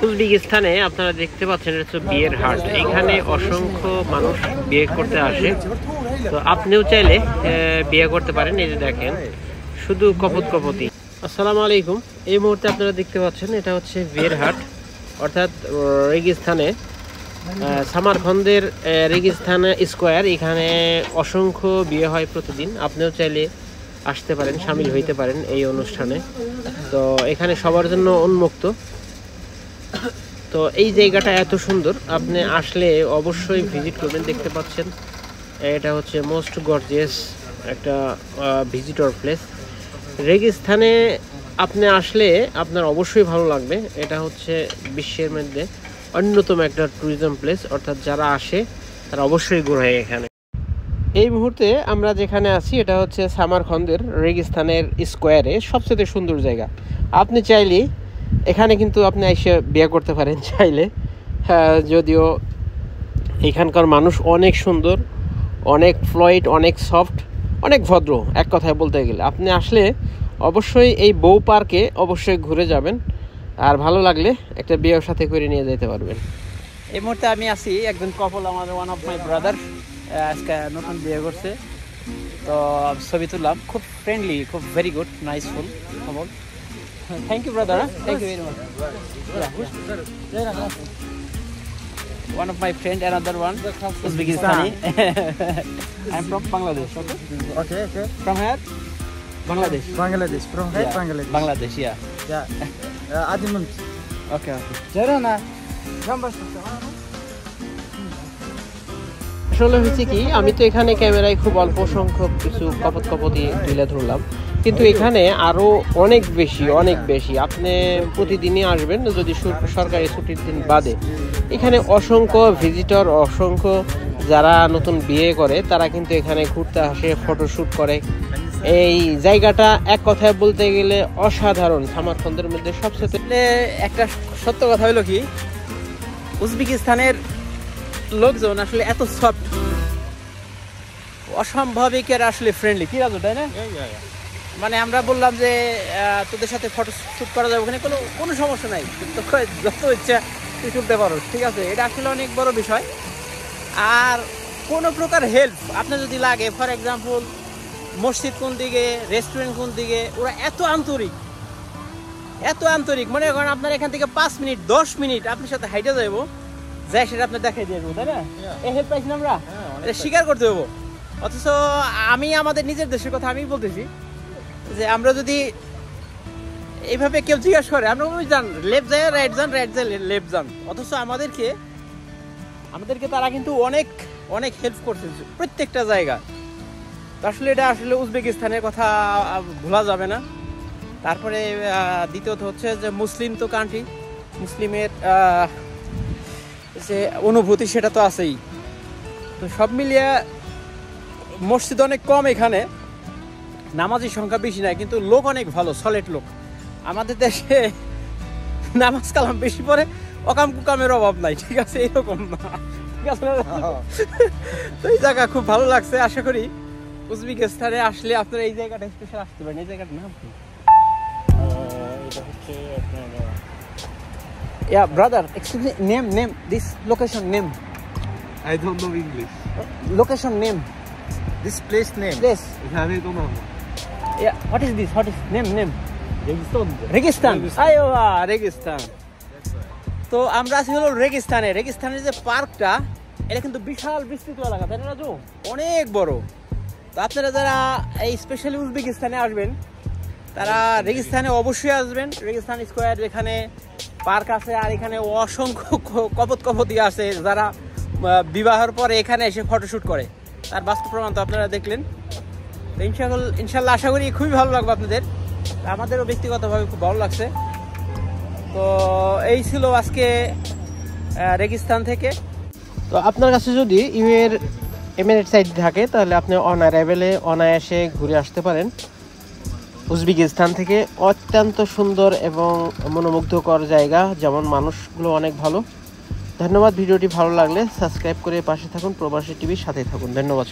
উজবেকিস্তানে আপনারা দেখতে পাচ্ছেন এটা হচ্ছে বিয়ের হাট। এখানে অসংখ্য মানুষ বিয়ে করতে আসে। তো আপনিও চাইলে বিয়ে করতে পারেন। এই যে দেখেন শুধু কপতি। আসসালামু আলাইকুম। এই মুহূর্তে আপনারা দেখতে পাচ্ছেন এটা হচ্ছে বিয়ের হাট, অর্থাৎ রেগিস্তানে সামারখন্দের রেগিস্তানে স্কোয়ার। এখানে অসংখ্য বিয়ে হয় প্রতিদিন। আপনিও চাইলে আসতে পারেন, সামিল হইতে পারেন এই অনুষ্ঠানে। তো এখানে সবার জন্য উন্মুক্ত। তো এই জায়গাটা এত সুন্দর, আপনি আসলে অবশ্যই ভিজিট করবেন। দেখতে পাচ্ছেন এটা হচ্ছে মোস্ট গর্জিয়াস একটা ভিজিটর প্লেস। রেগিস্তানে আপনি আসলে আপনার অবশ্যই ভালো লাগবে। এটা হচ্ছে বিশ্বের মধ্যে অন্যতম একটা ট্যুরিজম প্লেস, অর্থাৎ যারা আসে তারা অবশ্যই ঘোরে এখানে। এই মুহূর্তে আমরা যেখানে আছি এটা হচ্ছে সামারখন্দের রেগিস্তানের স্কোয়ারে সবচেয়ে সুন্দর জায়গা। আপনি চাইলে এখানে কিন্তু আপনি এসে বিয়ে করতে পারেন চাইলে। যদিও এখানকার মানুষ অনেক সুন্দর, অনেক ফ্লয়েড, অনেক সফট, অনেক ভদ্র। এক কথায় বলতে গেলে আপনি আসলে অবশ্যই এই বউ পার্কে অবশ্যই ঘুরে যাবেন, আর ভালো লাগলে একটা বিয়ের সাথে করে নিয়ে যেতে পারবেন। এই মুহূর্তে আমি আছি একজন কপল, আমাদের ওয়ান অফ মাই ব্রাদার আজকে নতুন বিয়ে করছে। তো ছবি তুললাম, খুব ফ্রেন্ডলি, খুব very good, niceful couple. Thank you brother, thank you very much. One of my friend, another one, Uzbekistani. I'm from Bangladesh. Okay. From here? Bangladesh. From here, Bangladesh. Bangladesh, yeah. Yeah. Adimunt. Okay. Jarana. আসলে হয়েছে কি, আমি তো এখানে ক্যামেরায় খুব অল্প সংখ্যক কিছু কপতি তুলে ধরলাম, কিন্তু এখানে আরো অনেক বেশি। আপনি প্রতিদিনই আসবেন যদি সরকারি ছুটির দিন বাদে। এখানে অসংখ্য ভিজিটর, অসংখ্য যারা নতুন বিয়ে করে তারা কিন্তু এখানে ঘুরতে আসে, ফটোশুট করে। এই জায়গাটা এক কথায় বলতে গেলে অসাধারণ। সামারখন্দের মধ্যে সবচেয়ে একটা সত্য কথা হলো কি, উজবেকিস্তানের লোকজন আসলে এত সফট, অসম্ভবিকের আসলে ফ্রেন্ডলি। কি রাজু, তাই না? মানে আমরা বললাম যে তোদের সাথে ফটো শুট করা যাবে, ওখানে কোনো সমস্যা নাই, যত ইচ্ছা তুই তুলতে পারো, ঠিক আছে। এটা আসলে অনেক বড় বিষয়। আর কোনো প্রকার হেল্প আপনার যদি লাগে, ফর এক্সাম্পল মসজিদ কোন দিকে, রেস্টুরেন্ট কোন দিকে, ওরা এত আন্তরিক। মনে করেন আপনার এখান থেকে 5 মিনিট 10 মিনিট আপনার সাথে হাইটে যাবো, যাই সেটা আপনার দেখাই দিয়ে যাবো, তাই না? এই হেল্প পাইছি না আমরা, এটা স্বীকার করতে হবো। অথচ আমি আমাদের নিজের দেশের কথা আমি বলতেছি যে আমরা যদি এইভাবে কেউ জিজ্ঞাসা করে, আমরা ওই যান লেফট যায়, রাইট যান, রাইট যায় লেফট যান। অথচ আমাদেরকে তারা কিন্তু অনেক হেল্প করছে প্রত্যেকটা জায়গা। তো আসলে এটা আসলে উজবেকিস্তানের কথা ভোলা যাবে না। তারপরে দ্বিতীয়ত হচ্ছে যে মুসলিম তো কান্ট্রি, মুসলিমের যে অনুভূতি সেটা তো আছেই। তো সব মিলিয়ে মসজিদ অনেক কম এখানে, নামাজের সংখ্যা বেশি নাই, কিন্তু লোক অনেক ভালো, সলিড লোক। আমাদের দেশে নামাজ কালাম বেশি পড়ে, অকাম কুকামের অভাব নাই, ঠিক আছে, এরকম না, ঠিক আছে। তো এই জায়গা খুব ভালো লাগছে। আশা করি উজবেকিস্তানে আসলে আপনারা এই জায়গাটা স্পেশাল আসতে পারেন। এই জায়গাটার নাম কি? এটা হচ্ছে আপনার Yeah, brother, excuse me, name, this location name. I don't know English. Location name. This place name. Place. I don't know. Yeah, what is this? What is name? Registan. আইওয়া, Registan. তো আমরা আছি হলো রেগিস্তানের যে পার্কটা, এটা কিন্তু বিশাল বিস্তৃত এলাকা, তাই না রাজু? অনেক বড়। তো আপনারা যারা এই স্পেশালি উজবেকিস্তানে আসবেন তারা রেগিস্তানে অবশ্যই আসবেন। রেগিস্তান স্কোয়ার, এখানে পার্ক আছে, আর এখানে অসংখ্য কপতি আছে যারা বিবাহের পরে এখানে এসে ফটোশুট করে। তার বাস্তব প্রমাণ তো আপনারা দেখলেন। তো ইনশাল্লাহ আশা করি খুবই ভালো লাগবে আপনাদের, আমাদেরও ব্যক্তিগতভাবে খুব ভালো লাগছে। তো এই ছিল আজকে রেগিস্তান থেকে। তো আপনার কাছে যদি ইউএর এমিরেট সাইড থাকে তাহলে আপনি অনায়াসে ঘুরে আসতে পারেন। উজবেকিস্তান থেকে অত্যন্ত সুন্দর এবং মনোমুগ্ধকর জায়গা, যেমন মানুষগুলো অনেক ভালো। ধন্যবাদ। ভিডিওটি ভালো লাগলে সাবস্ক্রাইব করে পাশে থাকুন। প্রবাসী টিভির সাথে থাকুন। ধন্যবাদ।